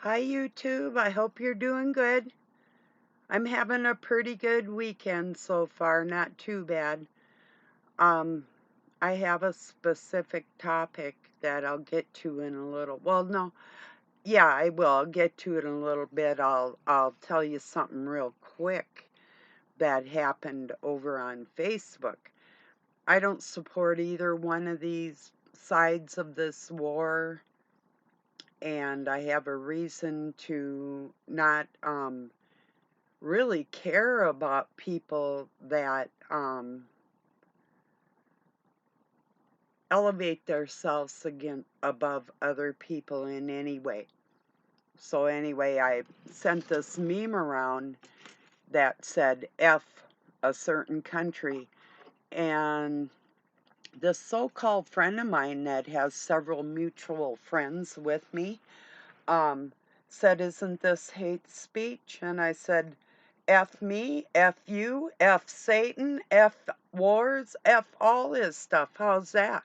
Hi, YouTube. I hope you're doing good. I'm having a pretty good weekend so far, not too bad. Um, I have a specific topic that I'll get to in a little. Well, no, yeah, I will. I'll get to it in a little bit. I'll tell you something real quick that happened over on Facebook. I don't support either one of these sides of this war, and I have a reason to not really care about people that elevate themselves again above other people in any way. So anyway, I sent this meme around that said F a certain country, and this so-called friend of mine that has several mutual friends with me um, said, "Isn't this hate speech?" And I said, F me, F you, F Satan, F wars, F all this stuff. How's that?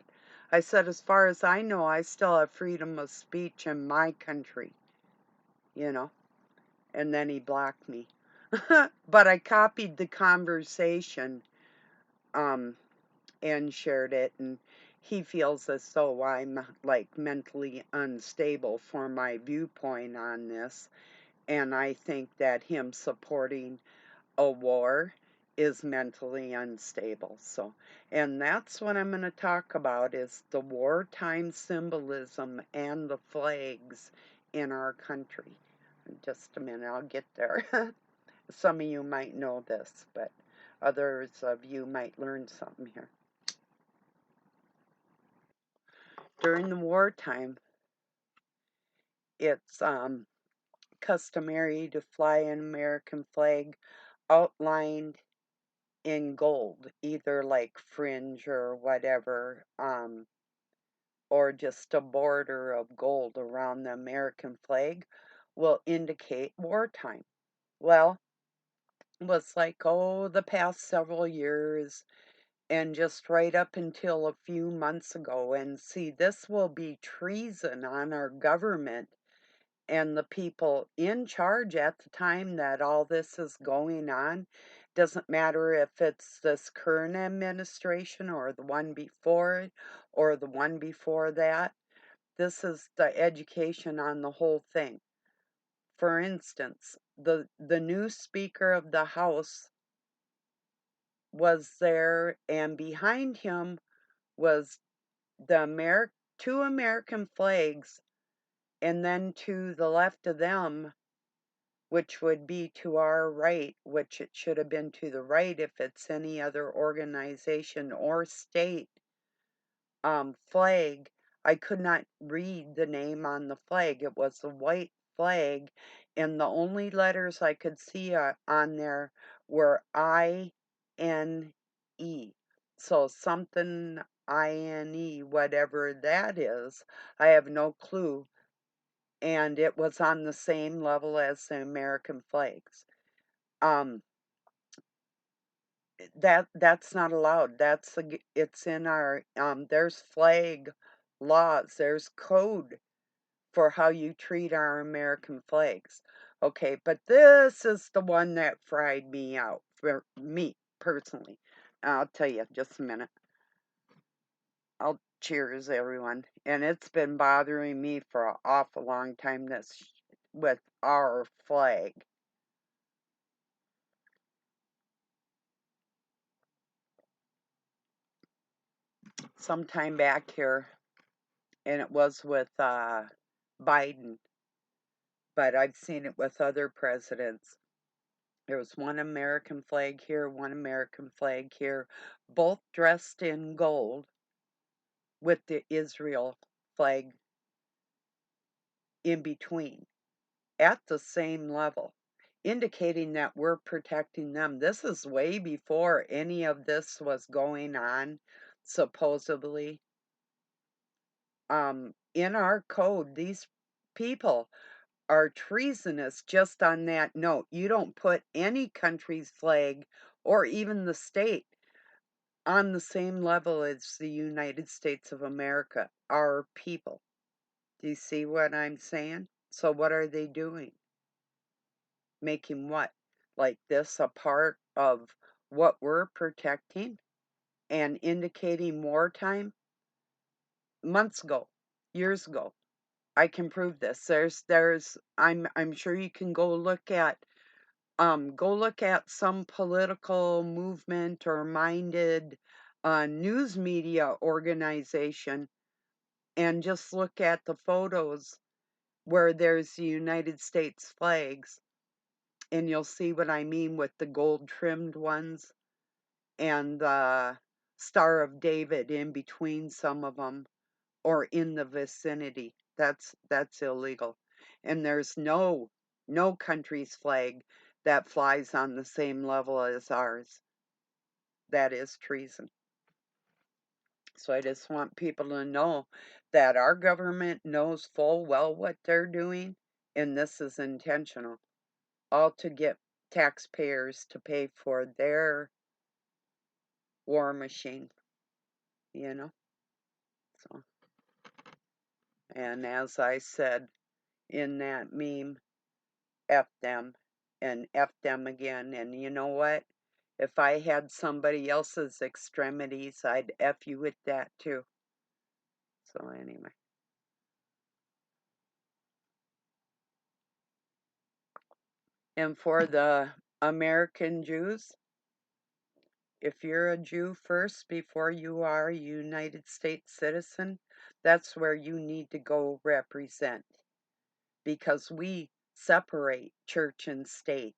I said, as far as I know, I still have freedom of speech in my country, you know. And then he blocked me. But I copied the conversation um, and shared it, and he feels as though I'm like mentally unstable for my viewpoint on this. And I think that him supporting a war is mentally unstable. So, and that's what I'm going to talk about is the wartime symbolism and the flags in our country. In just a minute, I'll get there. Some of you might know this, but others of you might learn something here. During the wartime, it's customary to fly an American flag outlined in gold, either like fringe or whatever, or just a border of gold around the American flag will indicate wartime. Well, it was like, oh, the past several years, and just right up until a few months ago. And see, this will be treason on our government and the people in charge at the time that all this is going on. Doesn't matter if it's this current administration or the one before it or the one before that. This is the education on the whole thing. For instance, the new Speaker of the House was there, and behind him was two American flags, and then to the left of them, which would be to our right, which it should have been to the right if it's any other organization or state flag. I could not read the name on the flag. It was a white flag, and the only letters I could see on there were I-N-E. So something I-N-E, whatever that is, I have no clue. And it was on the same level as the American flags. Um, that's not allowed. It's in our there's flag laws. There's code for how you treat our American flags. Okay, but this is the one that fried me out for me personally. I'll tell you just a minute. I'll cheers everyone. And it's been bothering me for an awful long time this with our flag. Sometime back here, and it was with Biden, but I've seen it with other presidents. There was one American flag here, one American flag here, both dressed in gold with the Israel flag in between at the same level, indicating that we're protecting them. This is way before any of this was going on, supposedly. In our code, these people are treasonous just on that note. You don't put any country's flag or even the state on the same level as the United States of America, our people. Do you see what I'm saying? So what are they doing? Making what? Like this a part of what we're protecting and indicating wartime? Months ago, years ago. I can prove this. I'm sure you can go look at some political movement or minded news media organization and just look at the photos where there's the United States flags, and you'll see what I mean with the gold trimmed ones and the Star of David in between some of them or in the vicinity. That's illegal. And there's no country's flag that flies on the same level as ours. That is treason. So I just want people to know that our government knows full well what they're doing, and this is intentional. All to get taxpayers to pay for their war machine, you know? So, and as I said in that meme, F them and F them again. And you know what? If I had somebody else's extremities, I'd F you with that too. So, anyway. And for the American Jews, if you're a Jew first before you are a United States citizen, that's where you need to go represent because we separate church and state.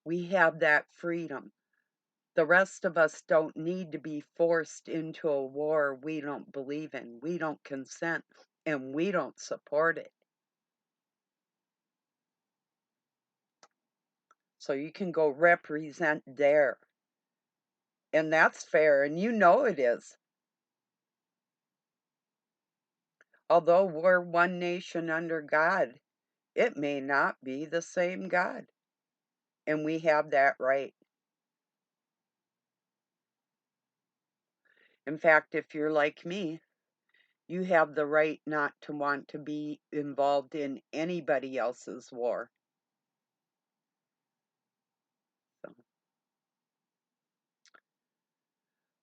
We have that freedom. The rest of us don't need to be forced into a war we don't believe in. We don't consent and we don't support it. So you can go represent there. And that's fair, and you know it is. Although we're one nation under God, it may not be the same God. And we have that right. In fact, if you're like me, you have the right not to want to be involved in anybody else's war. So,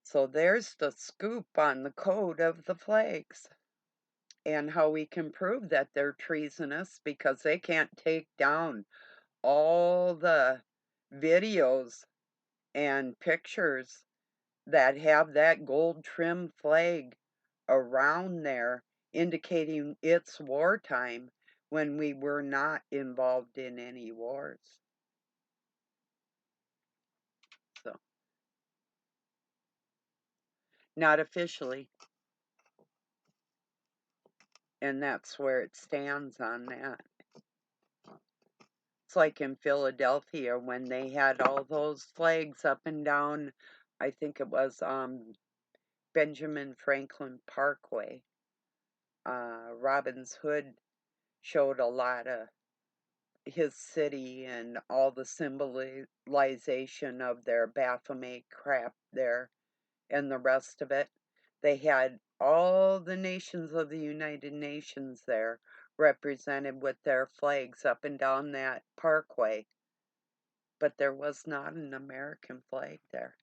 so there's the scoop on the code of the flags and how we can prove that they're treasonous because they can't take down all the videos and pictures that have that gold trim flag around there indicating it's wartime when we were not involved in any wars. So, not officially. And that's where it stands on that. It's like in Philadelphia when they had all those flags up and down, I think it was Benjamin Franklin Parkway. Robin's Hood showed a lot of his city and all the symbolization of their Baphomet crap there and the rest of it. They had all the nations of the United Nations there represented with their flags up and down that parkway. But there was not an American flag there.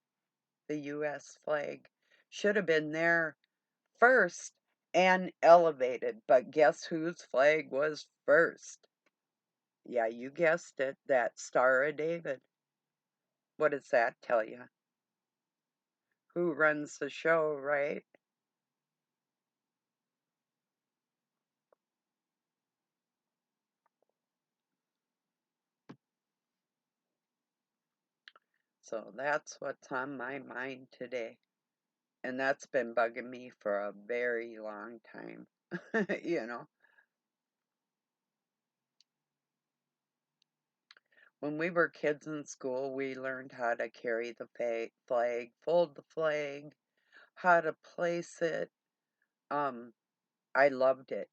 The U.S. flag should have been there first and elevated. But guess whose flag was first? Yeah, you guessed it, that Star of David. What does that tell you? Who runs the show, right? So that's what's on my mind today. And that's been bugging me for a very long time. you know, when we were kids in school, we learned how to carry the flag, fold the flag, how to place it. Um, I loved it.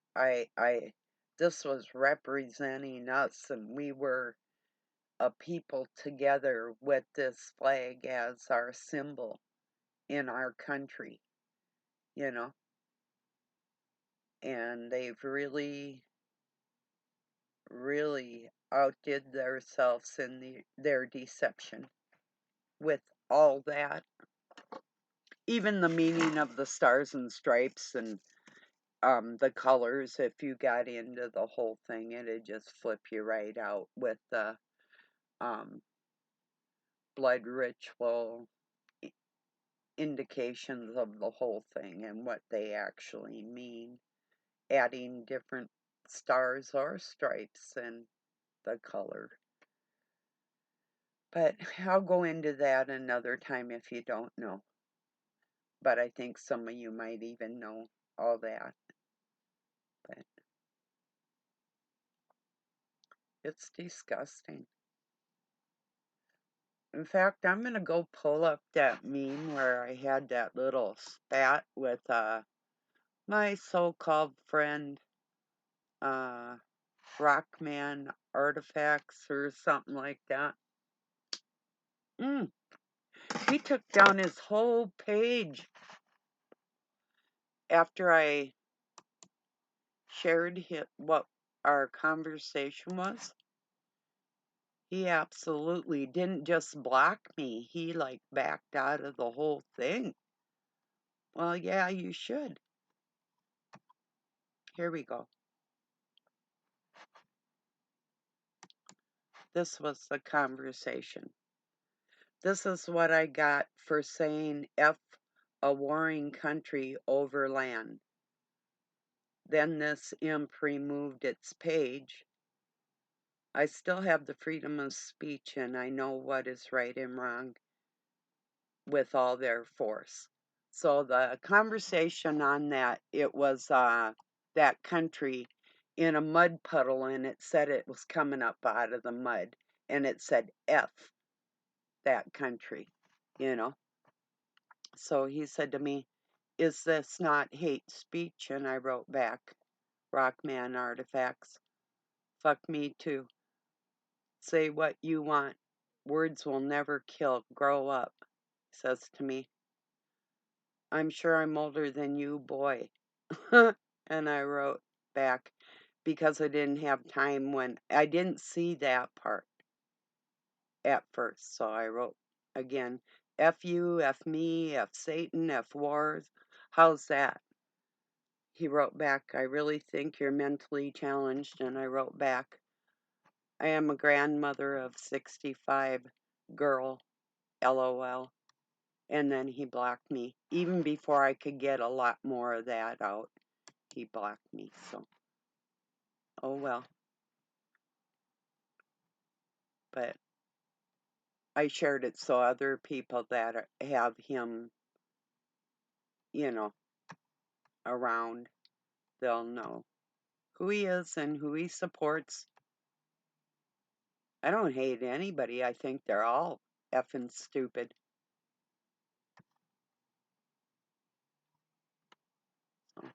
This was representing us, and we were a people together with this flag as our symbol in our country, you know. And they've really really outdid themselves in their deception with all that. Even the meaning of the stars and stripes and the colors, if you got into the whole thing, it'd just flip you right out with the um, blood ritual indications of the whole thing and what they actually mean, adding different stars or stripes and the color. But I'll go into that another time if you don't know. But I think some of you might even know all that. But it's disgusting. In fact, I'm going to go pull up that meme where I had that little spat with my so-called friend, Rockman Artifacts or something like that. He took down his whole page after I shared what our conversation was. He absolutely didn't just block me. He like backed out of the whole thing. Well, yeah, you should. Here we go. This was the conversation. This is what I got for saying F a warring country over land. Then this imp removed its page. I still have the freedom of speech and I know what is right and wrong with all their force. So the conversation on that, it was that country in a mud puddle and it said it was coming up out of the mud and it said F that country, you know. So he said to me, is this not hate speech? And I wrote back, Rockman Artifacts, fuck me too. Say what you want. Words will never kill. Grow up, says to me. I'm sure I'm older than you, boy. And I wrote back because I didn't have time when I didn't see that part at first. So I wrote again, F you, F me, F Satan, F wars. How's that? He wrote back, I really think you're mentally challenged. And I wrote back, I am a grandmother of 65, girl, LOL. And then he blocked me. Even before I could get a lot more of that out, he blocked me. So, oh well. But I shared it so other people that have him, you know, around, they'll know who he is and who he supports. I don't hate anybody. I think they're all effing stupid. So,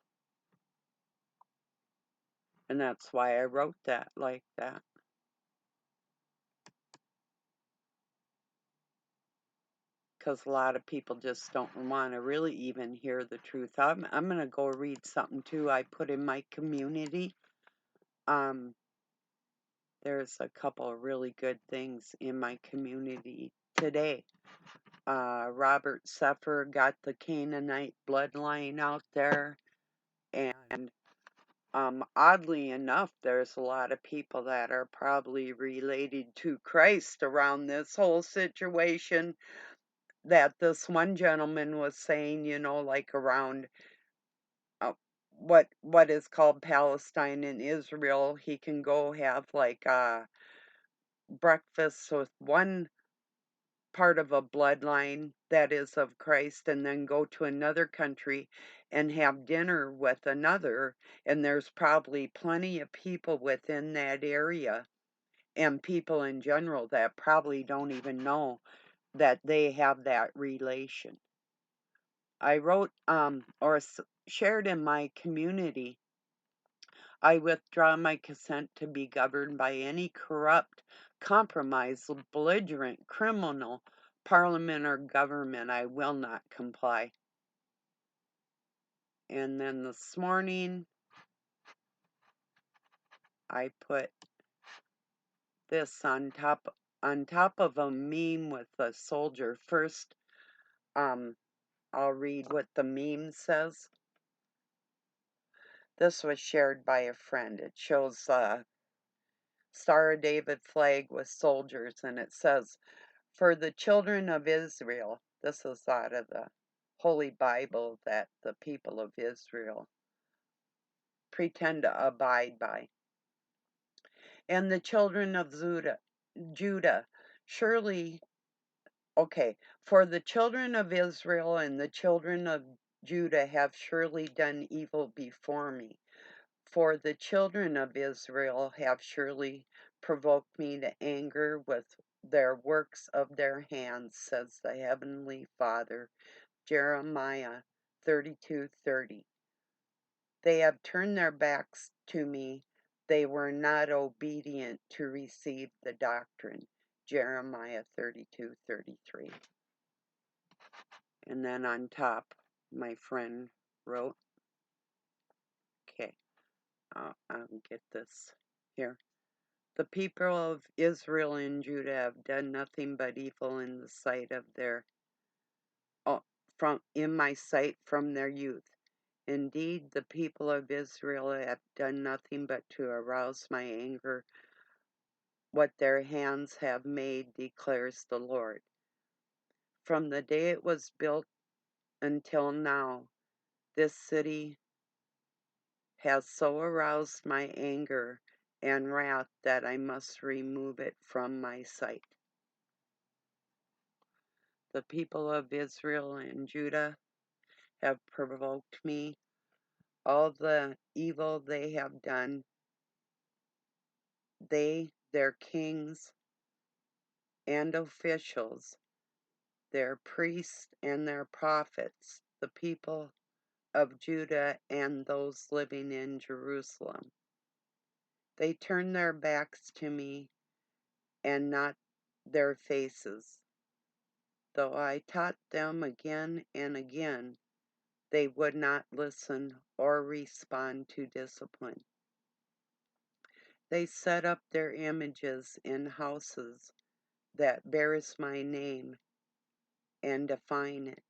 and that's why I wrote that like that. Because a lot of people just don't want to really even hear the truth. I'm going to go read something too I put in my community. There's a couple of really good things in my community today. Robert Seffer got the Canaanite bloodline out there, and oddly enough, there's a lot of people that are probably related to Christ around this whole situation. That this one gentleman was saying, you know, like around what is called Palestine and Israel, he can go have like breakfast with one part of a bloodline that is of Christ and then go to another country and have dinner with another, and there's probably plenty of people within that area and people in general that probably don't even know that they have that relation. I wrote shared in my community, I withdraw my consent to be governed by any corrupt, compromised, belligerent, criminal parliament or government. I will not comply. And then this morning, I put this on top of a meme with a soldier. First, I'll read what the meme says. This was shared by a friend. It shows a Star of David flag with soldiers, and it says, "For the children of Israel," this is out of the Holy Bible that the people of Israel pretend to abide by. "And the children of Judah, surely," okay, "for the children of Israel and the children of Judah have surely done evil before me. For the children of Israel have surely provoked me to anger with their works of their hands, says the Heavenly Father." Jeremiah 32:30. "They have turned their backs to me. They were not obedient to receive the doctrine." Jeremiah 32:33. And then on top, my friend wrote, okay, I'll get this here. "The people of Israel and Judah have done nothing but evil in the sight of in my sight from their youth. Indeed, the people of Israel have done nothing but to arouse my anger. What their hands have made, declares the Lord. From the day it was built until now, this city has so aroused my anger and wrath that I must remove it from my sight." The people of Israel and Judah have provoked me. All the evil they have done, they, their kings and officials, their priests and their prophets, the people of Judah and those living in Jerusalem. They turned their backs to me and not their faces. Though I taught them again and again, they would not listen or respond to discipline. They set up their images in houses that bears my name and define it.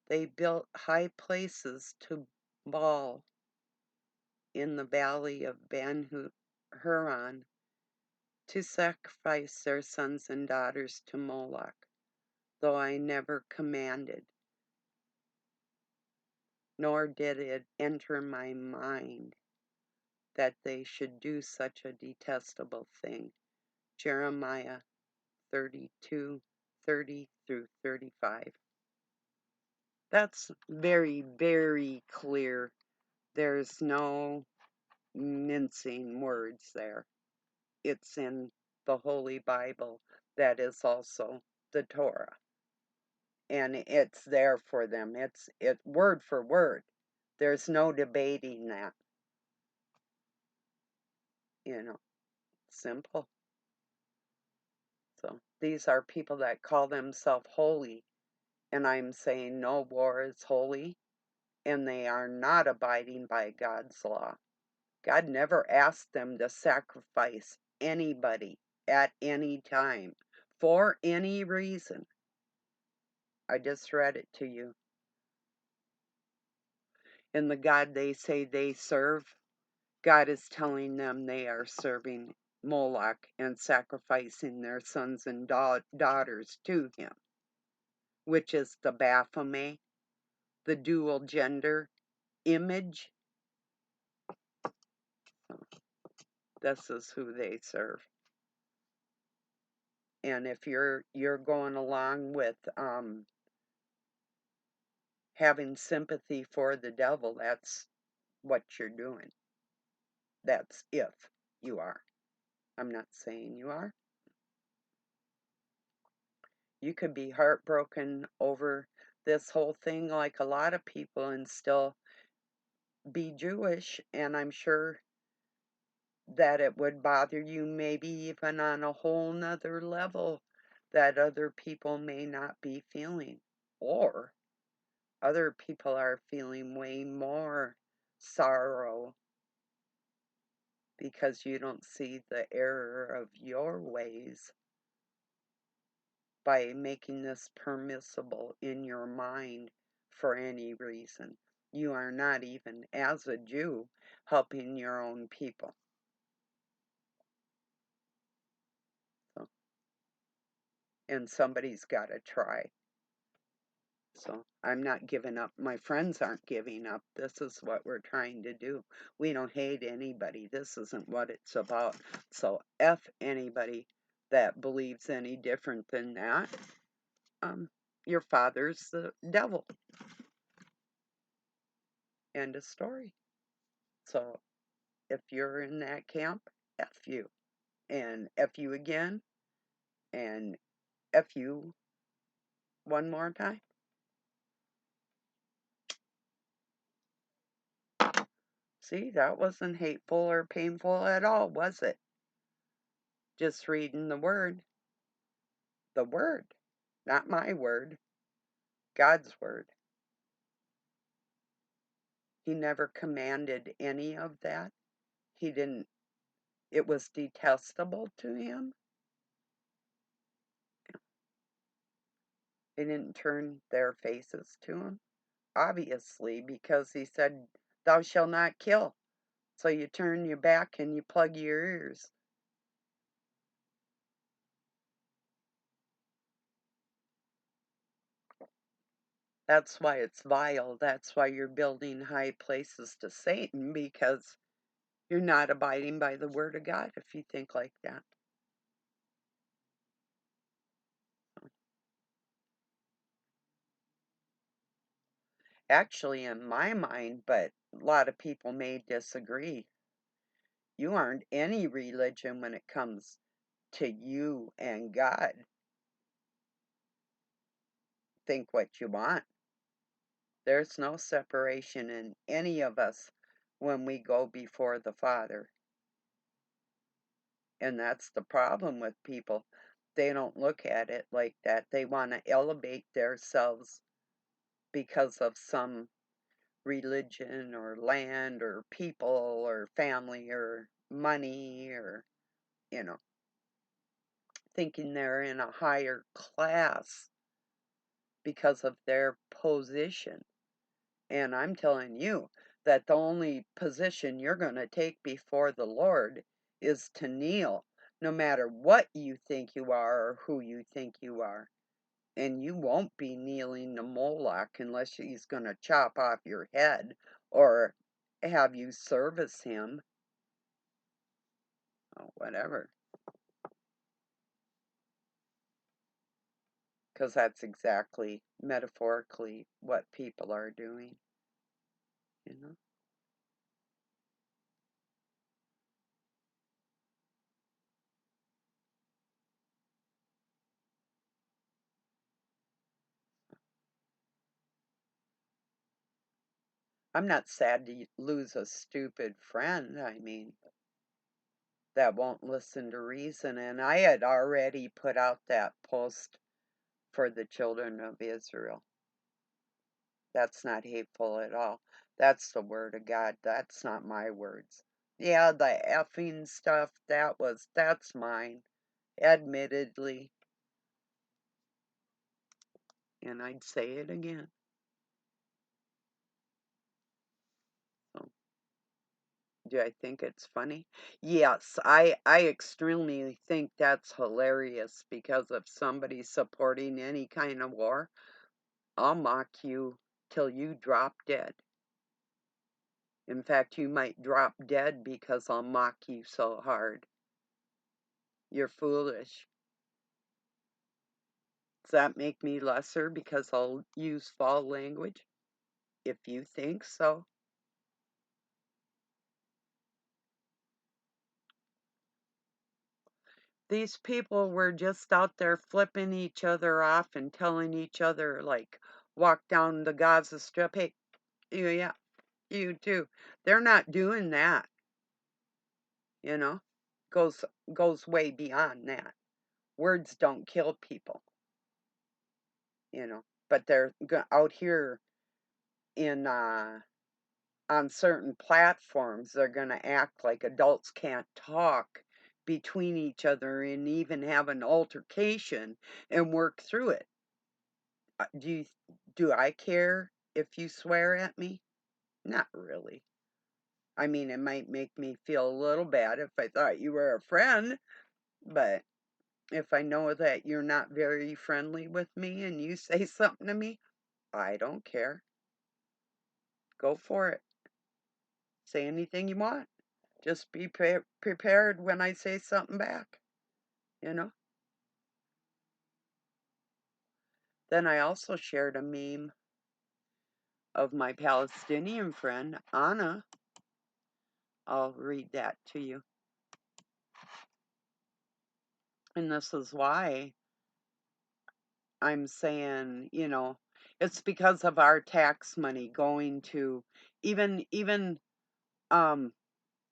They built high places to Baal in the valley of Ben-Huron to sacrifice their sons and daughters to Moloch, though I never commanded, nor did it enter my mind that they should do such a detestable thing. Jeremiah 32:30 through 35. That's very, very clear. There's no mincing words there. It's in the Holy Bible that is also the Torah. And it's there for them. It's word for word. There's no debating that. Simple. So these are people that call themselves holy, and I'm saying no, war is holy, and they are not abiding by God's law. God never asked them to sacrifice anybody at any time for any reason. I just read it to you. And the God they say they serve, God is telling them they are serving Moloch and sacrificing their sons and daughters to him, which is the Baphomet, the dual gender image. This is who they serve. And if you're going along with having sympathy for the devil, that's what you're doing. That's if you are. I'm not saying you are. You could be heartbroken over this whole thing like a lot of people and still be Jewish, and I'm sure that it would bother you maybe even on a whole nother level that other people may not be feeling, or other people are feeling way more sorrow because you don't see the error of your ways by making this permissible in your mind for any reason. You are not even, as a Jew, helping your own people. So, and somebody's got to try. So I'm not giving up. My friends aren't giving up. This is what we're trying to do. We don't hate anybody. This isn't what it's about. So F anybody that believes any different than that. Your father's the devil. End of story. So if you're in that camp, F you. And F you again. And F you one more time. See, that wasn't hateful or painful at all, was it? Just reading the word. The word. Not my word. God's word. He never commanded any of that. He didn't, it was detestable to him. They didn't turn their faces to him. Obviously, because he said, "Thou shalt not kill." So you turn your back and you plug your ears. That's why it's vile. That's why you're building high places to Satan, because you're not abiding by the word of God if you think like that. Actually, in my mind, but a lot of people may disagree, you aren't any religion when it comes to you and God. Think what you want. There's no separation in any of us when we go before the Father. And that's the problem with people. They don't look at it like that. They want to elevate themselves because of some religion or land or people or family or money or, you know, thinking they're in a higher class because of their position. And I'm telling you that the only position you're going to take before the Lord is to kneel, no matter what you think you are or who you think you are. And you won't be kneeling to Moloch unless he's going to chop off your head or have you service him. Oh, whatever. Because that's exactly, metaphorically, what people are doing, you know? I'm not sad to lose a stupid friend, I mean, that won't listen to reason. And I had already put out that post for the children of Israel. That's not hateful at all. That's the word of God. That's not my words. Yeah, the effing stuff, that's mine, admittedly. And I'd say it again. So, do I think it's funny? Yes, I extremely think that's hilarious, because if somebody's supporting any kind of war, I'll mock you till you drop dead. In fact, you might drop dead because I'll mock you so hard. You're foolish. Does that make me lesser because I'll use foul language? If you think so. These people were just out there flipping each other off and telling each other, like, walk down the Gaza Strip, hey, yeah, you too. They're not doing that, you know? Goes goes way beyond that. Words don't kill people, you know. But they're out here in on certain platforms, they're going to act like adults can't talk between each other and even have an altercation and work through it. Do I care if you swear at me? Not really. I mean, it might make me feel a little bad if I thought you were a friend, but if I know that you're not very friendly with me and you say something to me, I don't care. Go for it. Say anything you want. Just be prepared when I say something back, you know? Then I also shared a meme of my Palestinian friend, Anna. I'll read that to you. And this is why I'm saying, it's because of our tax money going to even um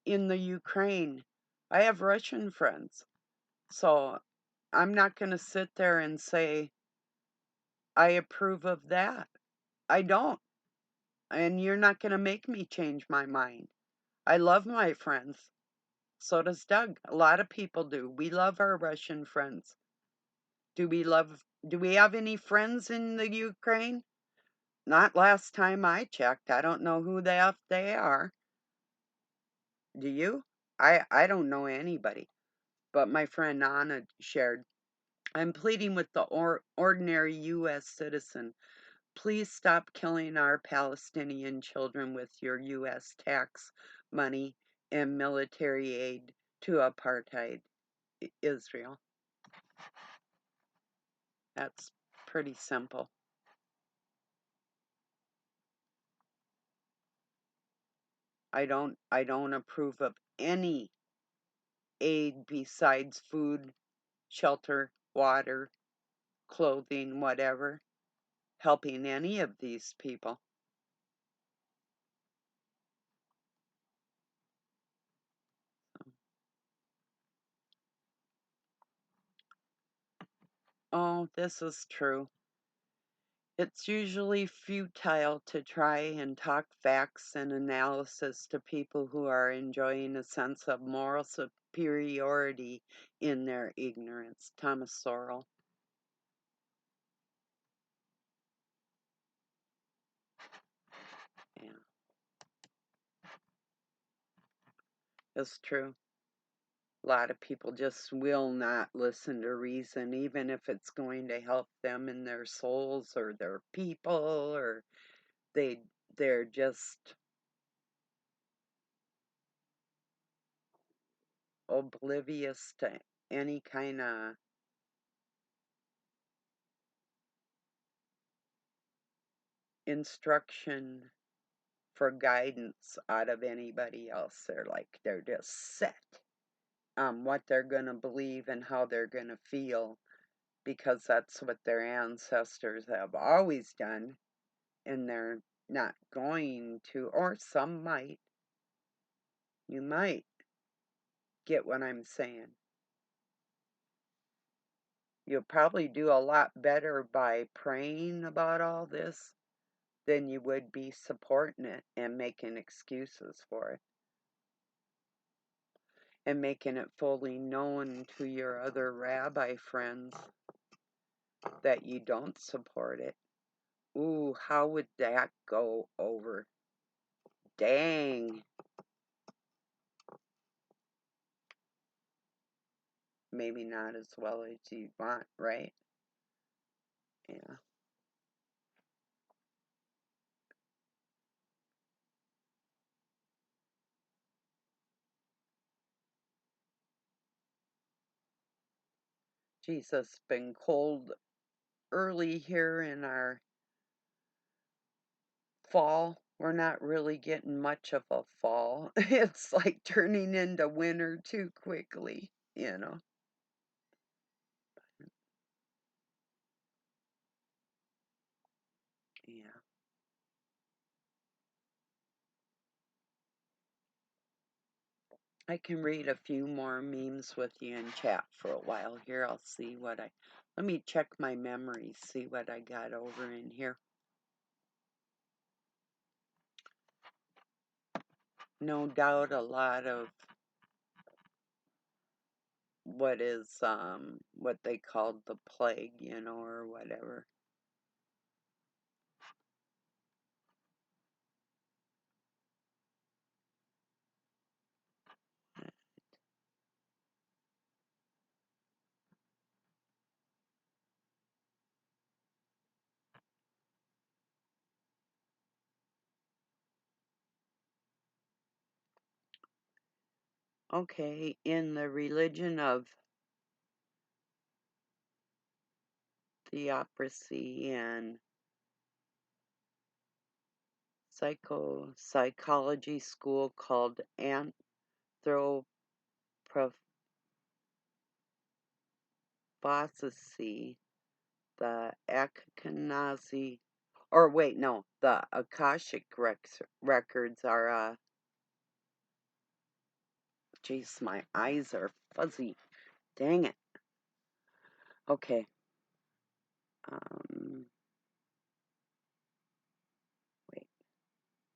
in the Ukraine. I have Russian friends. So I'm not going to sit there and say I approve of that. I don't. And you're not going to make me change my mind. I love my friends. So does Doug. A lot of people do. We love our Russian friends. Do we have any friends in the Ukraine? Not last time I checked. I don't know who the F they are. Do you? I don't know anybody. But my friend Anna shared, I'm pleading with the ordinary U.S. citizen. Please stop killing our Palestinian children with your U.S. tax money and military aid to apartheid Israel. That's pretty simple. I don't approve of any aid besides food, shelter, water, clothing, whatever, helping any of these people. Oh, this is true. It's usually futile to try and talk facts and analysis to people who are enjoying a sense of moral superiority in their ignorance. Thomas Sowell. Yeah, it's true. A lot of people just will not listen to reason, even if it's going to help them in their souls or their people, or they they're just oblivious to any kind of instruction for guidance out of anybody else. They're just set on what they're going to believe and how they're going to feel because that's what their ancestors have always done, and they're not going to, or some might. You might get what I'm saying. You'll probably do a lot better by praying about all this than you would be supporting it and making excuses for it and making it fully known to your other rabbi friends that you don't support it. Ooh, how would that go over? Dang. Maybe not as well as you want, right? Yeah. Jesus, been cold early here in our fall. We're not really getting much of a fall. It's like turning into winter too quickly. Yeah. I can read a few more memes with you in chat for a while here. I'll see what let me check my memory, see what I got over in here. no doubt a lot of what is what they called the plague, or whatever. Okay, in the religion of theocracy and psychology school called anthroposophy, the Ashkenazi, or wait, no, the Akashic records are, jeez, my eyes are fuzzy. Dang it. Okay. Wait.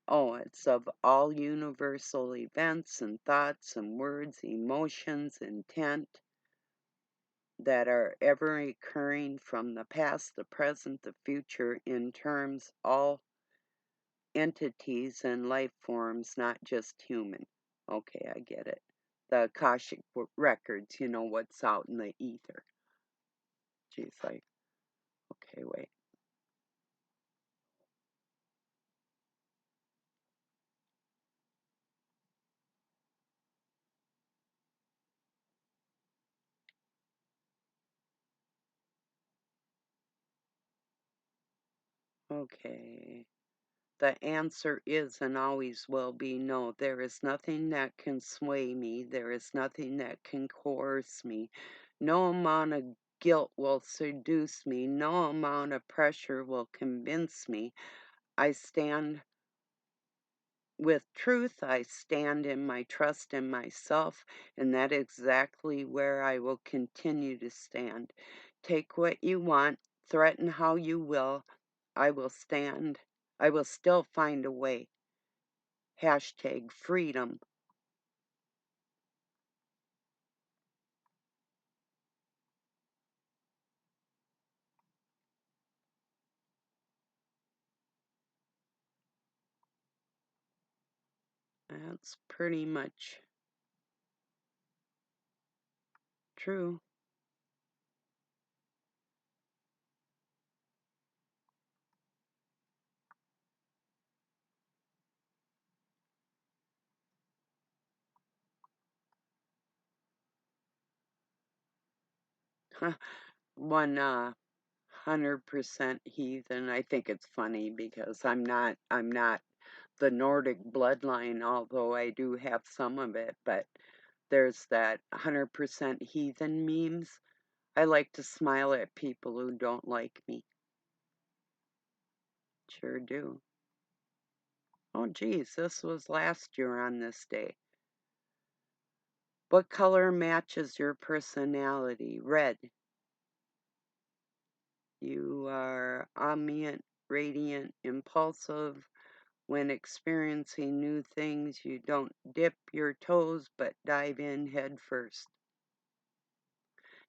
Oh, it's of all universal events and thoughts and words, emotions, intent that are ever occurring from the past, the present, the future, in terms all entities and life forms, not just human. Okay, I get it. The Akashic records, what's out in the ether. Geez, okay, wait. Okay. The answer is and always will be no. There is nothing that can sway me. There is nothing that can coerce me. No amount of guilt will seduce me. No amount of pressure will convince me. I stand with truth. I stand in my trust in myself, and that is exactly where I will continue to stand. Take what you want, threaten how you will. I will stand. I will still find a way. Hashtag freedom. That's pretty much true. One 100% heathen. I think it's funny because I'm not the Nordic bloodline, although I do have some of it, but there's that 100% heathen memes. I like to smile at people who don't like me. Sure do. Oh, geez, this was last year on this day. What color matches your personality? Red. You are omniscient, radiant, impulsive. When experiencing new things, you don't dip your toes but dive in head first.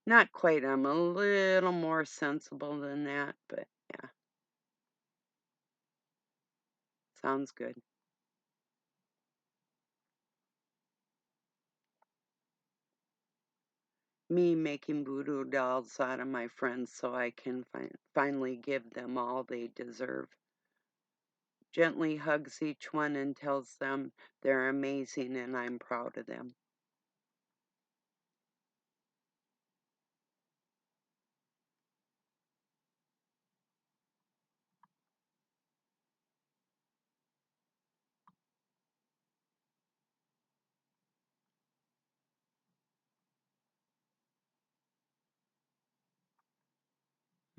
Not quite. I'm a little more sensible than that, but yeah, sounds good. Me making voodoo dolls out of my friends so I can finally give them all they deserve. Gently hugs each one and tells them they're amazing and I'm proud of them.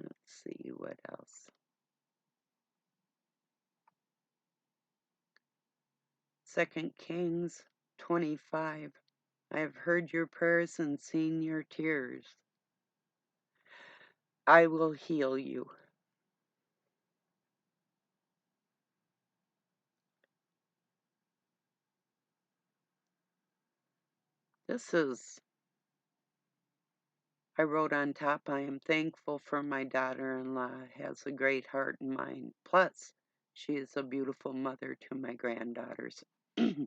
Let's see what else. 2 Kings 25. I have heard your prayers and seen your tears. I will heal you. This is, I wrote on top, I am thankful for my daughter-in-law, has a great heart and mind. Plus, she is a beautiful mother to my granddaughters. Give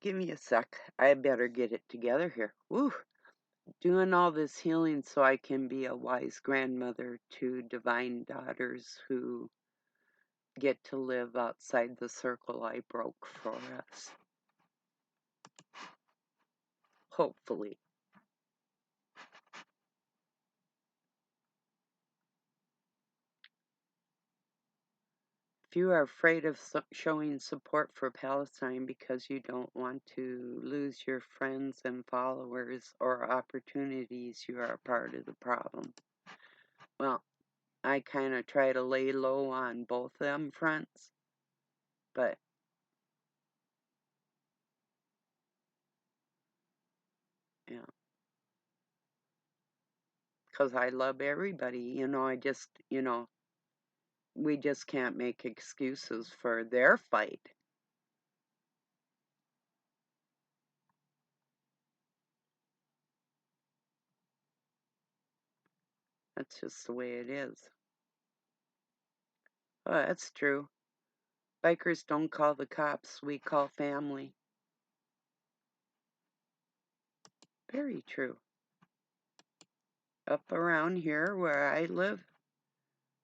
me a sec. I better get it together here. Woo! Doing all this healing so I can be a wise grandmother to divine daughters who get to live outside the circle I broke for us. Hopefully. If you are afraid of showing support for Palestine because you don't want to lose your friends and followers or opportunities, you are a part of the problem. Well, I kind of try to lay low on both them fronts, but yeah, because I love everybody, I just, we just can't make excuses for their fight. That's just the way it is. Oh, that's true. Bikers don't call the cops, we call family. Very true. Up around here where I live,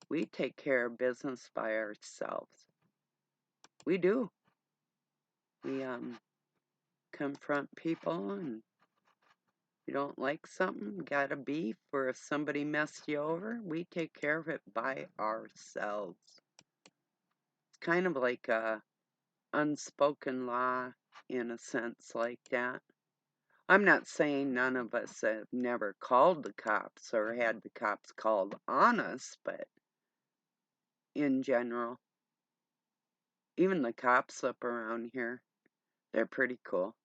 we take care of business by ourselves. We do. We confront people, and you don't like something, got a beef, or if somebody messed you over, we take care of it by ourselves. It's kind of like a unspoken law in a sense like that. I'm not saying none of us have never called the cops or had the cops called on us, but in general, even the cops up around here, they're pretty cool.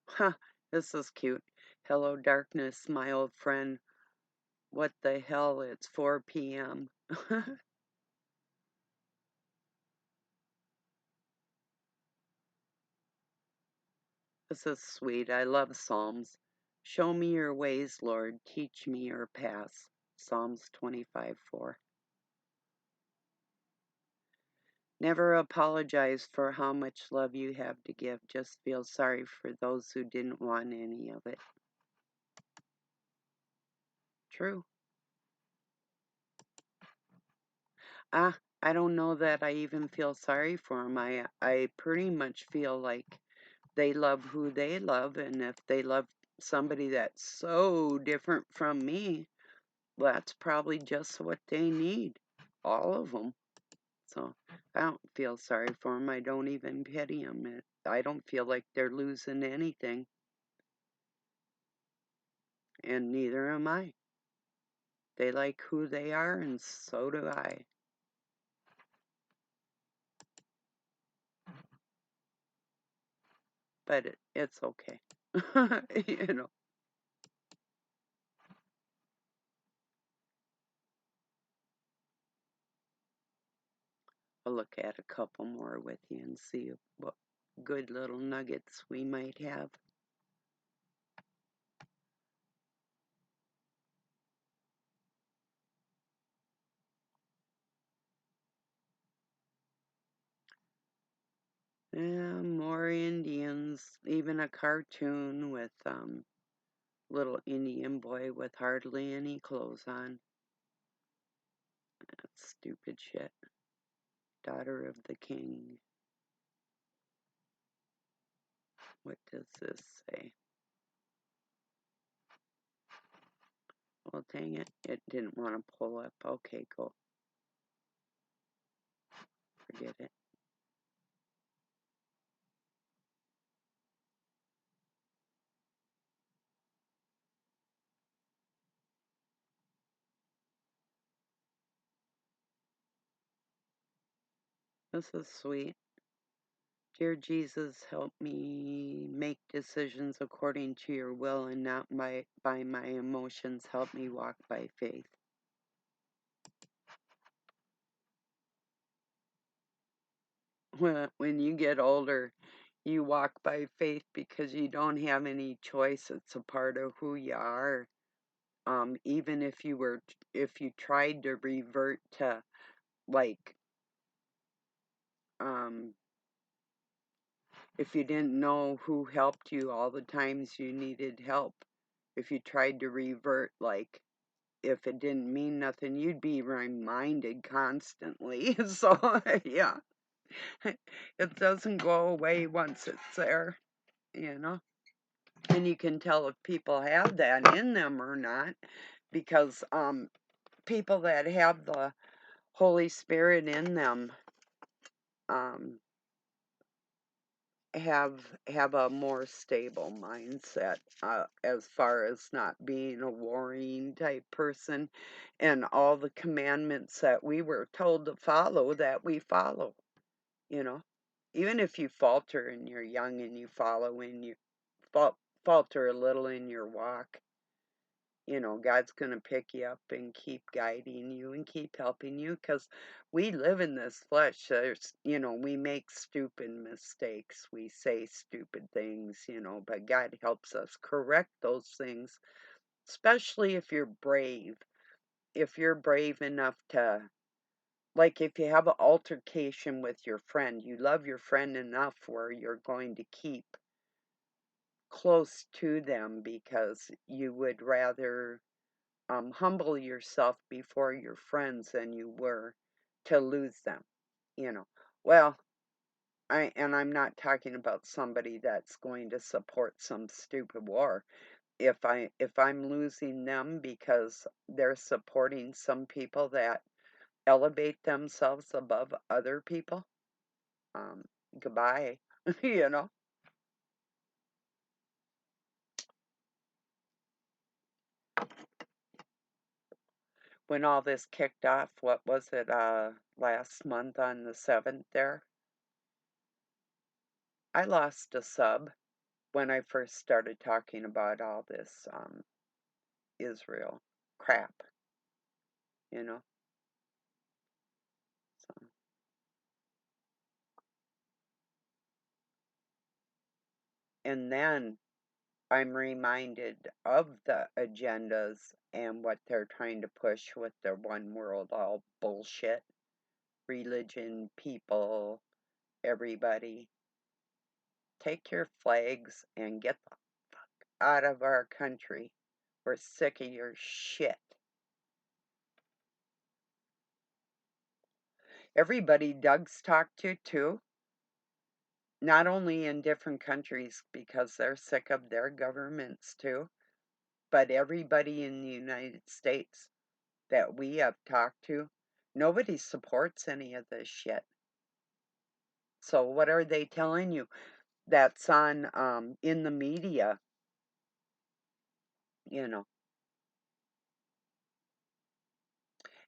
Huh, this is cute. Hello, darkness, my old friend. What the hell? It's 4 p.m. This is sweet. I love Psalms. Show me your ways, Lord. Teach me your paths. Psalms 25:4. Never apologize for how much love you have to give. Just feel sorry for those who didn't want any of it. True. I don't know that I even feel sorry for them. I pretty much feel like they love who they love, and if they love somebody that's so different from me, well, that's probably just what they need. All of them. So I don't feel sorry for them. I don't even pity them. I don't feel like they're losing anything, and neither am I. They like who they are, and so do I. But it's okay. you know. I'll look at a couple more with you and see what good little nuggets we might have. Yeah, more Indians. Even a cartoon with little Indian boy with hardly any clothes on. That's stupid shit. Daughter of the king. What does this say? Well, dang it. It didn't want to pull up. Okay, go. Forget it. This is sweet. Dear Jesus, help me make decisions according to your will and not by my emotions. Help me walk by faith. when you get older, you walk by faith because you don't have any choice. It's a part of who you are. Even if you tried to revert to, like, um, if you didn't know who helped you all the times you needed help, if you tried to revert, like, if it didn't mean nothing, you'd be reminded constantly. So, yeah, it doesn't go away once it's there, you know? And you can tell if people have that in them or not, because people that have the Holy Spirit in them um, have a more stable mindset, as far as not being a worrying type person, and all the commandments that we were told to follow, that we follow, you know. Even if you falter and you're young and you follow and you falter a little in your walk, God's going to pick you up and keep guiding you and keep helping you, because we live in this flesh. We make stupid mistakes. We say stupid things, but God helps us correct those things, especially if you're brave. If you're brave enough to, like, if you have an altercation with your friend, you love your friend enough where you're going to keep close to them because you would rather humble yourself before your friends than you were to lose them, you know. Well, I'm not talking about somebody that's going to support some stupid war. If I'm losing them because they're supporting some people that elevate themselves above other people, um, goodbye, you know. When all this kicked off, what was it, last month on the 7th there? I lost a sub when I first started talking about all this Israel crap, you know. So, and then I'm reminded of the agendas and what they're trying to push with their one world all bullshit. Religion, people, everybody. Take your flags and get the fuck out of our country. We're sick of your shit. Everybody Doug's talked to, too, not only in different countries because they're sick of their governments too, but everybody in the United States that we have talked to, nobody supports any of this shit. So what are they telling you? That's on in the media, you know.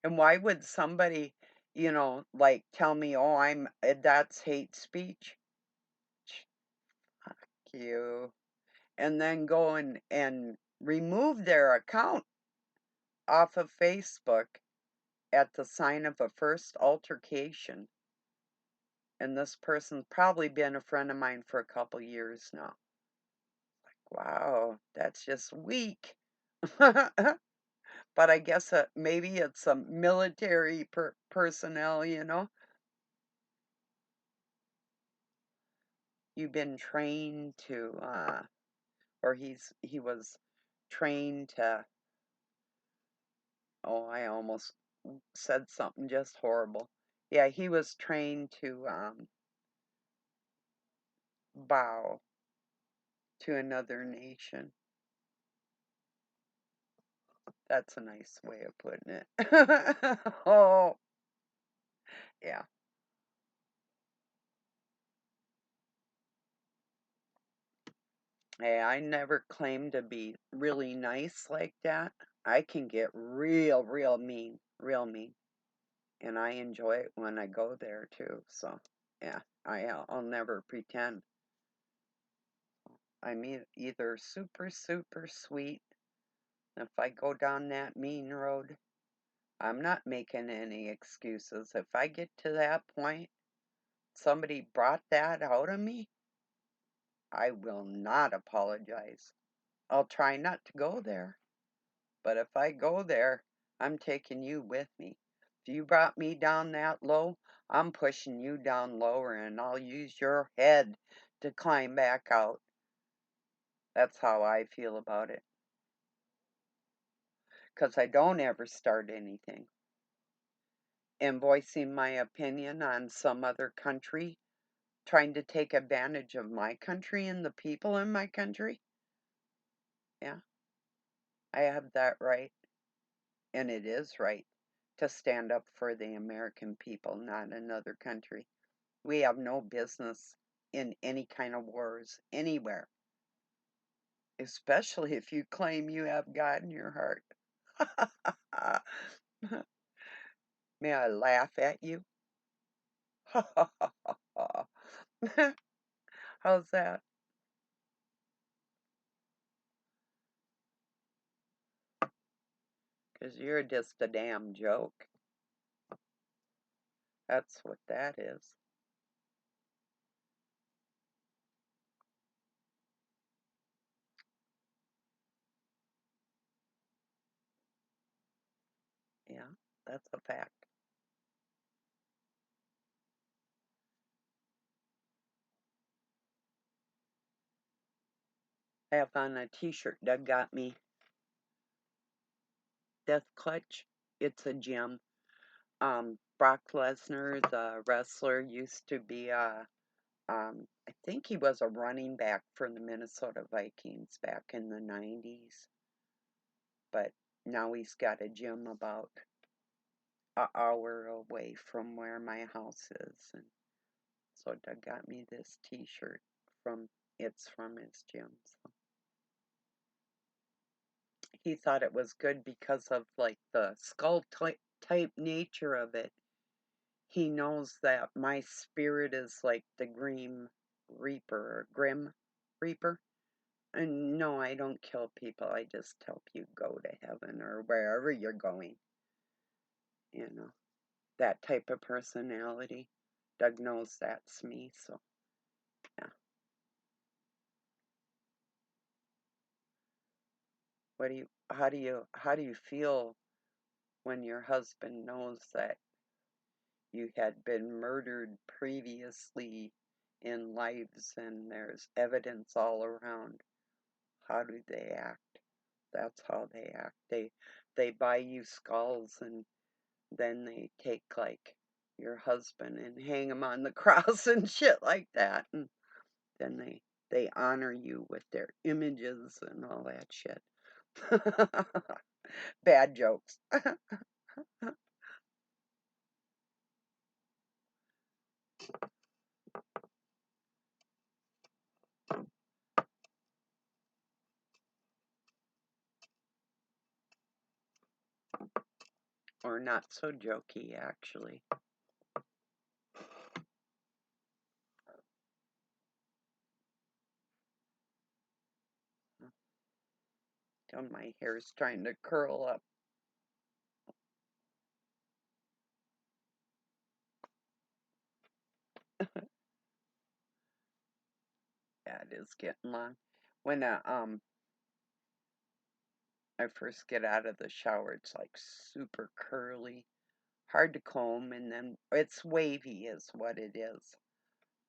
And why would somebody, like tell me, "Oh, that's hate speech." Fuck you. And then go and remove their account off of Facebook at the sign of a first altercation. And this person's probably been a friend of mine for a couple years now. Wow, that's just weak. But I guess maybe it's some military personnel, You've been trained to, or he was trained to, oh, I almost said something just horrible. Yeah, he was trained to bow to another nation. That's a nice way of putting it. Oh, yeah. Hey, I never claimed to be really nice like that. I can get real mean, real mean. And I enjoy it when I go there too. So, yeah, I'll never pretend. I'm either super sweet. If I go down that mean road, I'm not making any excuses. If I get to that point, somebody brought that out of me, I will not apologize. I'll try not to go there. But if I go there, I'm taking you with me. If you brought me down that low, I'm pushing you down lower and I'll use your head to climb back out. That's how I feel about it. 'Cause I don't ever start anything. And voicing my opinion on some other country, trying to take advantage of my country and the people in my country, yeah, I have that right. And it is right to stand up for the American people, not another country. We have no business in any kind of wars anywhere, especially if you claim you have God in your heart. May I laugh at you? How's that? Because you're just a damn joke. That's what that is. Yeah, that's a fact. I have on a t-shirt Doug got me. Death Clutch. It's a gym. Brock Lesnar, the wrestler, used to be I think he was a running back for the Minnesota Vikings back in the 90s, but now he's got a gym about an hour away from where my house is, and so Doug got me this t-shirt from his gym. So he thought it was good because of like the skull type nature of it. He knows that my spirit is like the Grim Reaper. And no, I don't kill people. I just help you go to heaven or wherever you're going. You know, that type of personality. Doug knows that's me, so yeah. How do you feel when your husband knows that you had been murdered previously in lives and there's evidence all around? How do they act? That's how they act. They buy you skulls and then they take like your husband and hang him on the cross and shit like that, and then they honor you with their images and all that shit. Bad jokes. Or not so jokey, actually. My hair's trying to curl up. Yeah, it is getting long. When I first get out of the shower, it's like super curly, hard to comb, and then it's wavy is what it is.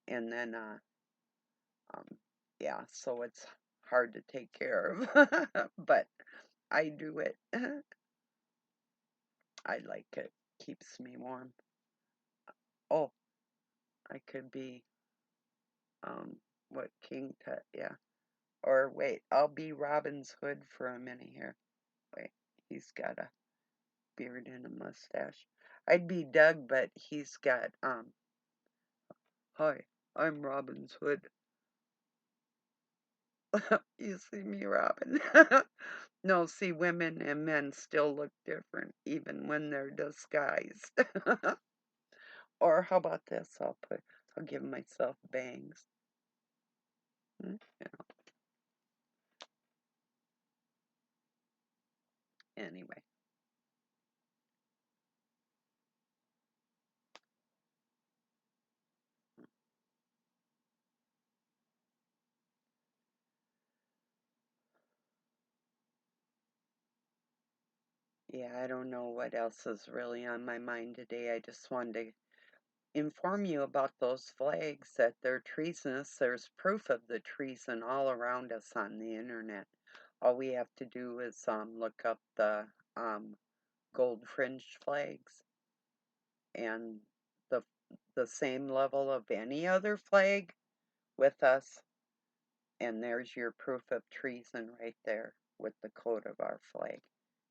And then um yeah, so it's hard to take care of. But I do it. I like it. Keeps me warm. Oh, I could be um what King Tut, yeah. Or wait, I'll be Robin's Hood for a minute here. Wait, he's got a beard and a mustache. I'd be Doug, but he's got hi, I'm Robin's Hood. You see me, Robin? No, see, women and men still look different, even when they're disguised. Or how about this? I'll give myself bangs. Yeah. Anyway, Yeah, I don't know what else is really on my mind today. I just wanted to inform you about those flags, that they're treasonous. There's proof of the treason all around us on the internet. All we have to do is look up the gold fringed flags, and the the same level of any other flag with us, and there's your proof of treason right there with the code of our flag.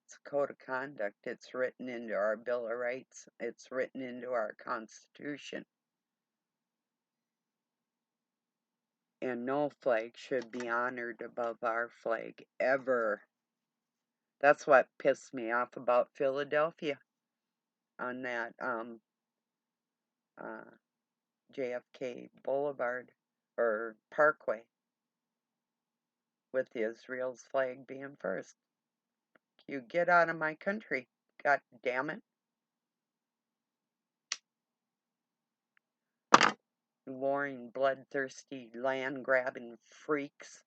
It's a code of conduct. It's written into our Bill of Rights. It's written into our Constitution. And no flag should be honored above our flag, ever. That's what pissed me off about Philadelphia on that uh, JFK Boulevard or Parkway, with Israel's flag being first. You get out of my country, god damn it. Warring, bloodthirsty, land grabbing freaks.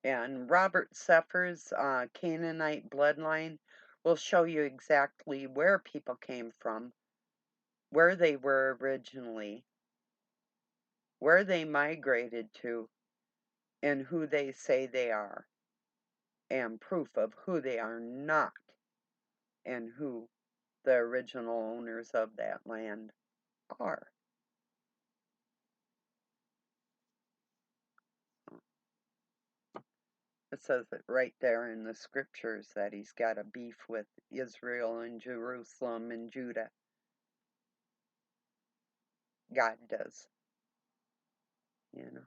And Robert Seffer's Canaanite bloodline will show you exactly where people came from, where they were originally, where they migrated to, and who they say they are, and proof of who they are not, and who the original owners of that land are. It says it right there in the scriptures that he's got a beef with Israel and Jerusalem and Judah. God does, you know.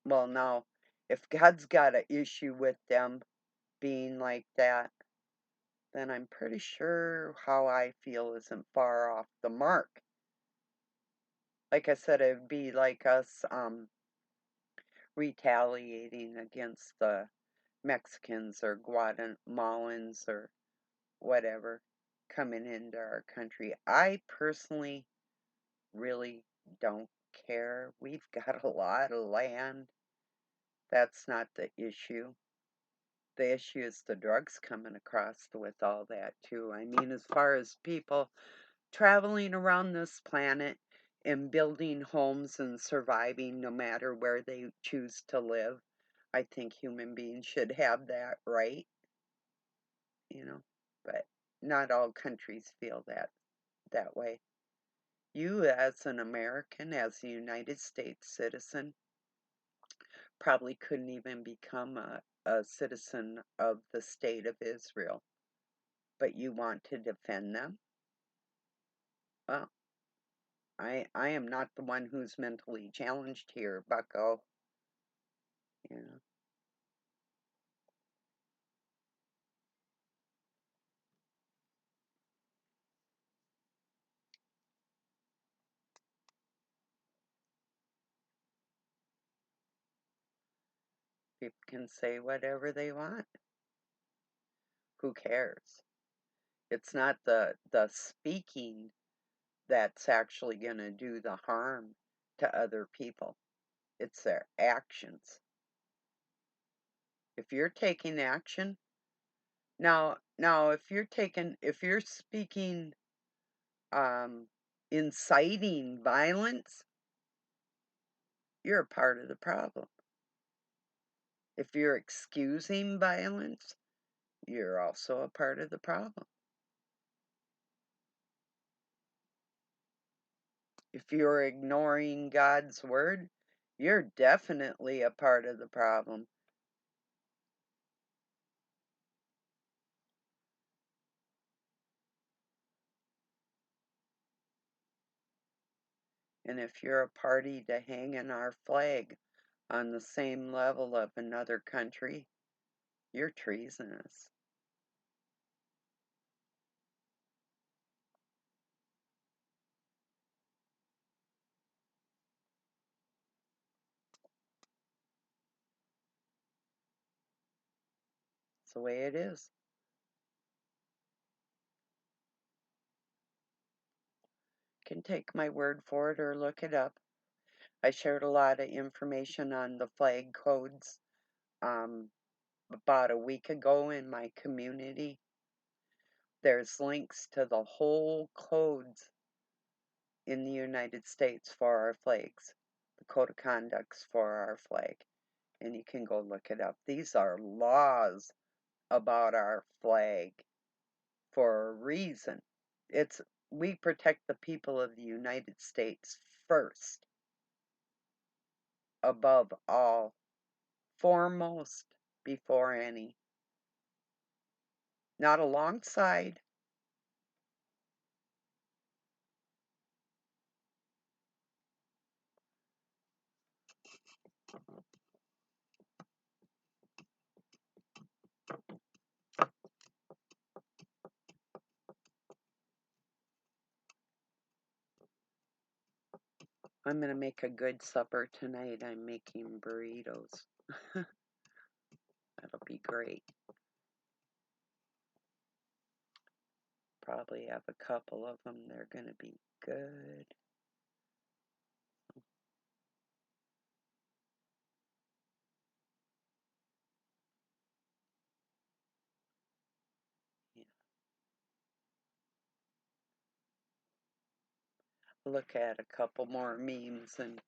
Well, now, if God's got an issue with them being like that, then I'm pretty sure how I feel isn't far off the mark. Like I said, it'd be like us retaliating against the Mexicans or Guatemalans or whatever coming into our country. I personally really don't care. We've got a lot of land. That's not the issue. The issue is the drugs coming across with all that, too. I mean, as far as people traveling around this planet and building homes and surviving no matter where they choose to live, I think human beings should have that right, you know. But not all countries feel that way. You, as an American, as a United States citizen, probably couldn't even become a citizen of the state of Israel, but you want to defend them? Well, I am not the one who's mentally challenged here, bucko. You know, people can say whatever they want. Who cares? It's not the speaking that's actually going to do the harm to other people. It's their actions. If you're taking action, now if you're speaking um inciting violence, you're a part of the problem. If you're excusing violence, you're also a part of the problem. If you're ignoring God's word, you're definitely a part of the problem. And if you're a party to hanging our flag on the same level of another country, you're treasonous. It's the way it is. can take my word for it or look it up. I shared a lot of information on the flag codes about a week ago in my community. There's links to the whole codes in the United States for our flags, the code of conducts for our flag, and you can go look it up. These are laws about our flag for a reason. We protect the people of the United States first, above all, foremost, before any. Not alongside. I'm going to make a good supper tonight. I'm making burritos. That'll be great. Probably have a couple of them. They're going to be good. Yeah. Look at a couple more memes, and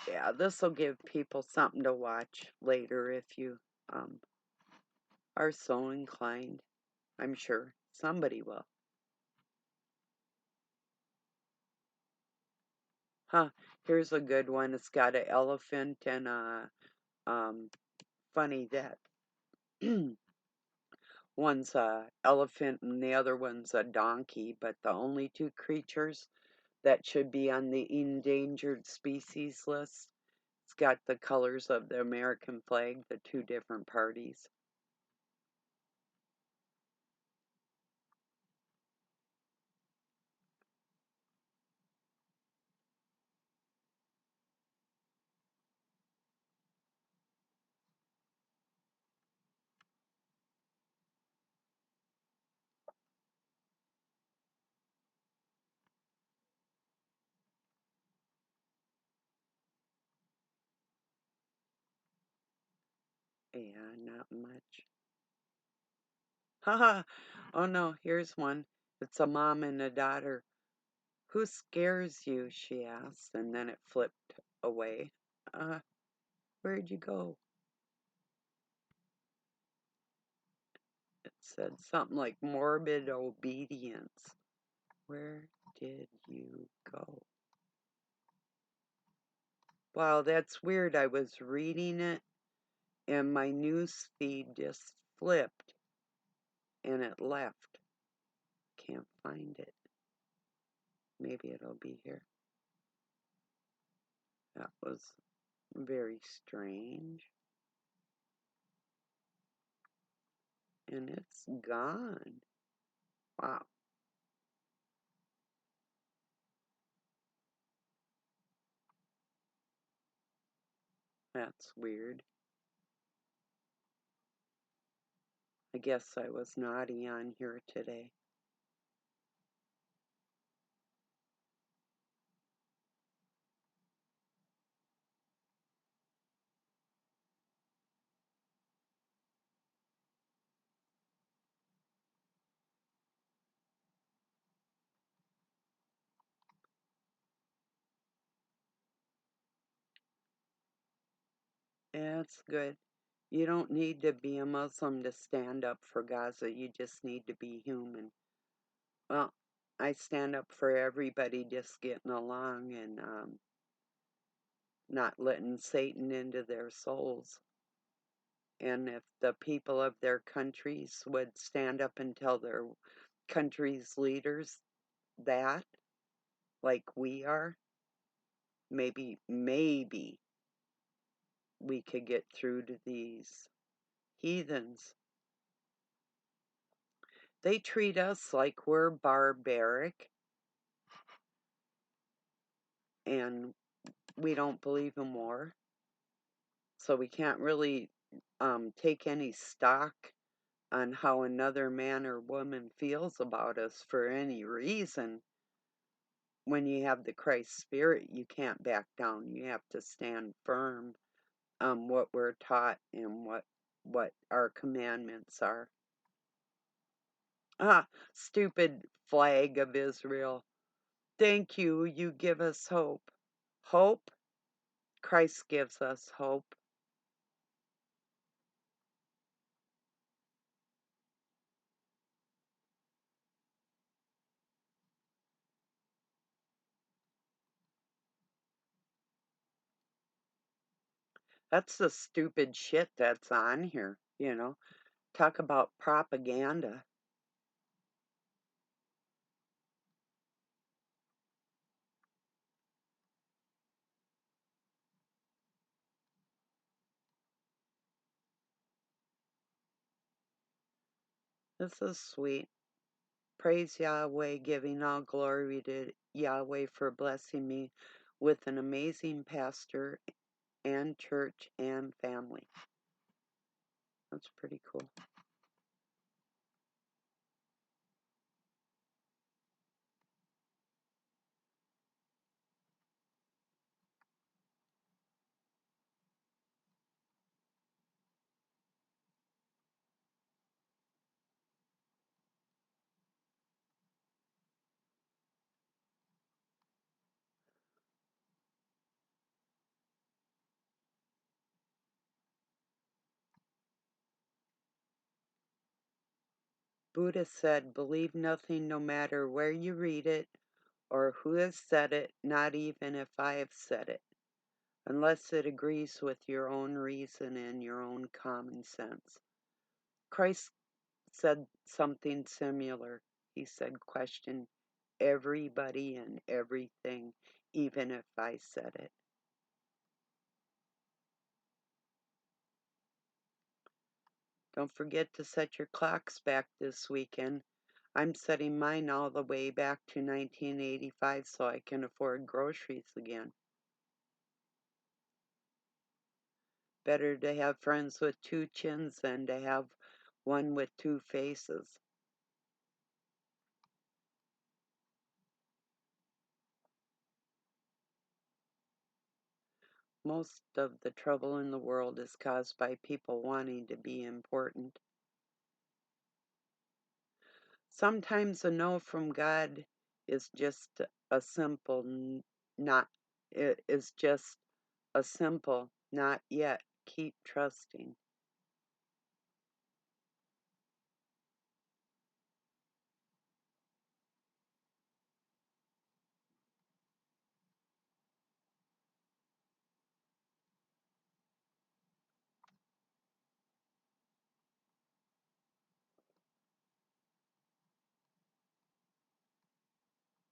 yeah, this will give people something to watch later if you are so inclined. I'm sure somebody will. Huh, here's a good one. It's got an elephant and a, funny that one's a elephant and the other one's a donkey, but the only two creatures that should be on the endangered species list. It's got the colors of the American flag, the two different parties. Yeah, not much. Haha. Oh no, here's one. It's a mom and a daughter. Who scares you? She asked, and then it flipped away. Uh, where'd you go? It said something like morbid obedience. Where did you go? Wow, that's weird. I was reading it and my news feed just flipped and it left. Can't find it. Maybe it'll be here. That was very strange. And it's gone. Wow. That's weird. I guess I was naughty on here today. That's good. You don't need to be a Muslim to stand up for Gaza. You just need to be human. Well, I stand up for everybody just getting along and not letting Satan into their souls. And if the people of their countries would stand up and tell their country's leaders that, like we are, maybe we could get through to these heathens. They treat us like we're barbaric and we don't believe in war. So we can't really take any stock on how another man or woman feels about us for any reason. when you have the Christ spirit, you can't back down. You have to stand firm on what we're taught and what our commandments are. Ah, stupid flag of Israel. Thank you, you give us hope. Hope? Christ gives us hope. That's the stupid shit that's on here, you know. Talk about propaganda. This is sweet. Praise Yahweh, giving all glory to Yahweh for blessing me with an amazing pastor and church and family. That's pretty cool. Buddha said, believe nothing no matter where you read it or who has said it, not even if I have said it, unless it agrees with your own reason and your own common sense. Christ said something similar. He said, question everybody and everything, even if I said it. Don't forget to set your clocks back this weekend. I'm setting mine all the way back to 1985 so I can afford groceries again. Better to have friends with two chins than to have one with two faces. Most of the trouble in the world is caused by people wanting to be important. Sometimes a no from God is just a simple not, it is just a simple not yet. Keep trusting.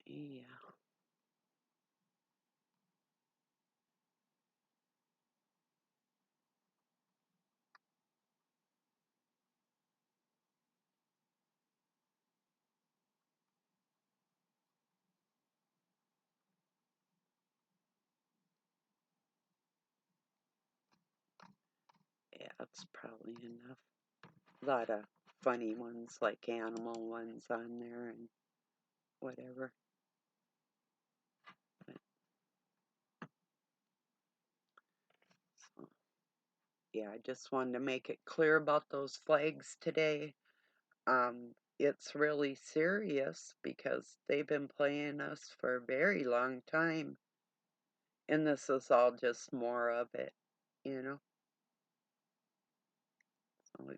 Yeah. Yeah, that's probably enough. A lot of funny ones, like animal ones on there and whatever. But, so, yeah, I just wanted to make it clear about those flags today. It's really serious because they've been playing us for a very long time. And this is all just more of it, you know? So,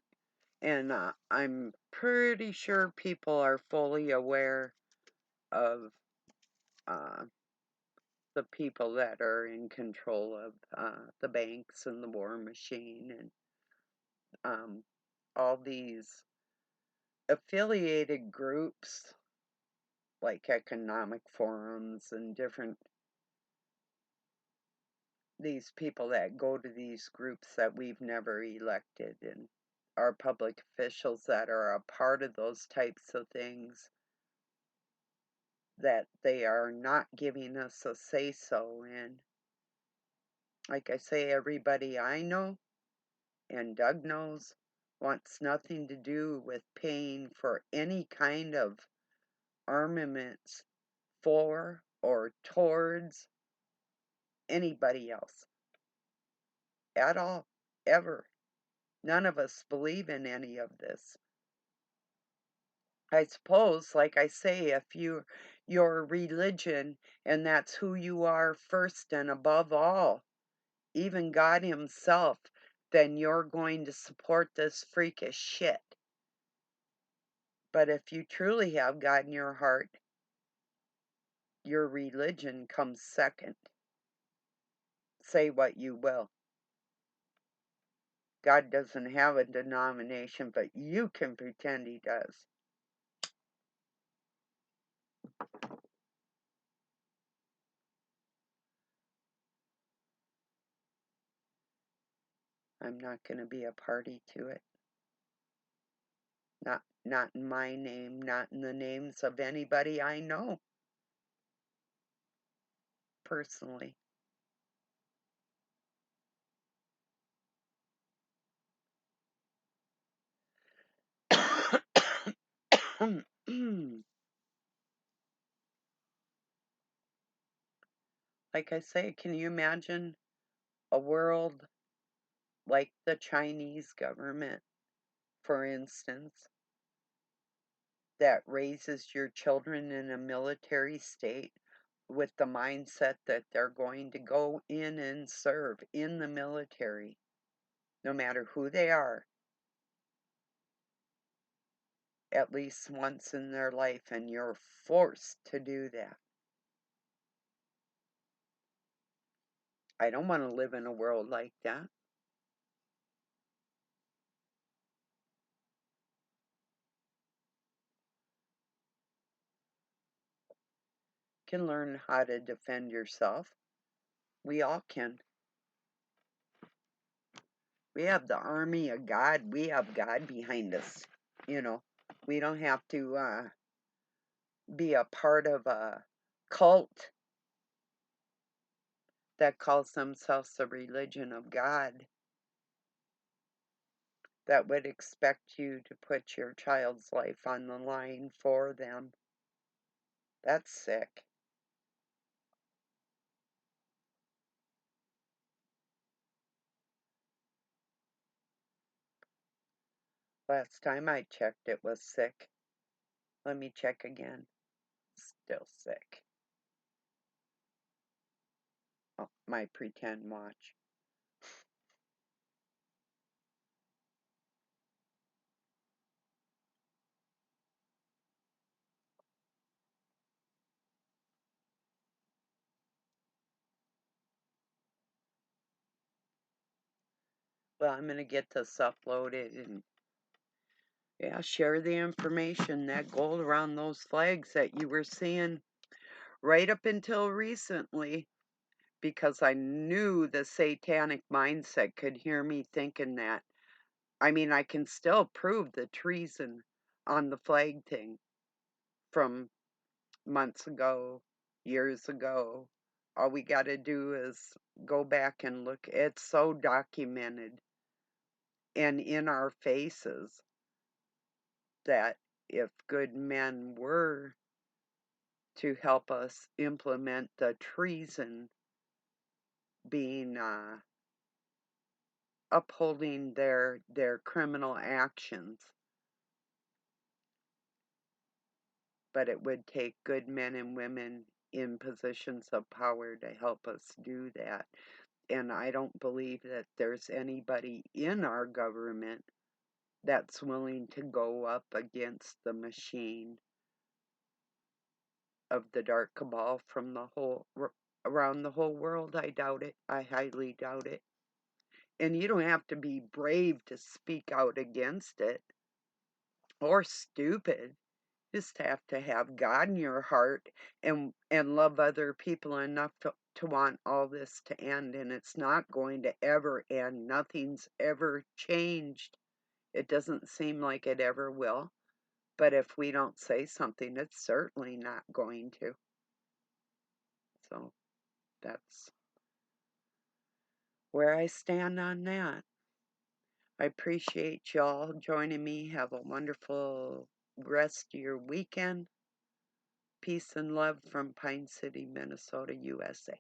and I'm pretty sure people are fully aware of uh, the people that are in control of the banks and the war machine and all these affiliated groups like economic forums and different these people that go to these groups that we've never elected and our public officials that are a part of those types of things, that they are not giving us a say-so in. Like I say, everybody I know and Doug knows wants nothing to do with paying for any kind of armaments for or towards anybody else at all, ever. None of us believe in any of this. I suppose, like I say, if your religion and that's who you are first and above all, even God Himself, then you're going to support this freakish shit. But if you truly have God in your heart, your religion comes second. Say what you will. God doesn't have a denomination, but you can pretend He does. I'm not going to be a party to it. Not in my name, not in the names of anybody I know personally. Like I say, can you imagine a world like the Chinese government, for instance, that raises your children in a military state with the mindset that they're going to go in and serve in the military, no matter who they are, at least once in their life, and you're forced to do that? I don't want to live in a world like that. Can learn how to defend yourself. We all can. We have the army of God. We have God behind us. You know, we don't have to be a part of a cult that calls themselves the religion of God that would expect you to put your child's life on the line for them. That's sick. Last time I checked, it was sick. Let me check again. Still sick. Oh, my pretend watch. Well, I'm going to get this uploaded and yeah, share the information, that gold around those flags that you were seeing right up until recently, because I knew the satanic mindset could hear me thinking that. I mean, I can still prove the treason on the flag thing from months ago, years ago. All we got to do is go back and look. It's so documented and in our faces that if good men were to help us implement the treason, being upholding their criminal actions, but it would take good men and women in positions of power to help us do that. And I don't believe that there's anybody in our government that's willing to go up against the machine of the dark cabal from the whole around the whole world. I doubt it. I highly doubt it. And you don't have to be brave to speak out against it or stupid. Just have to have God in your heart and love other people enough to want all this to end. And it's not going to ever end. Nothing's ever changed. It doesn't seem like it ever will. But if we don't say something, it's certainly not going to. So that's where I stand on that. I appreciate y'all joining me. Have a wonderful rest of your weekend. Peace and love from Pine City, Minnesota, USA.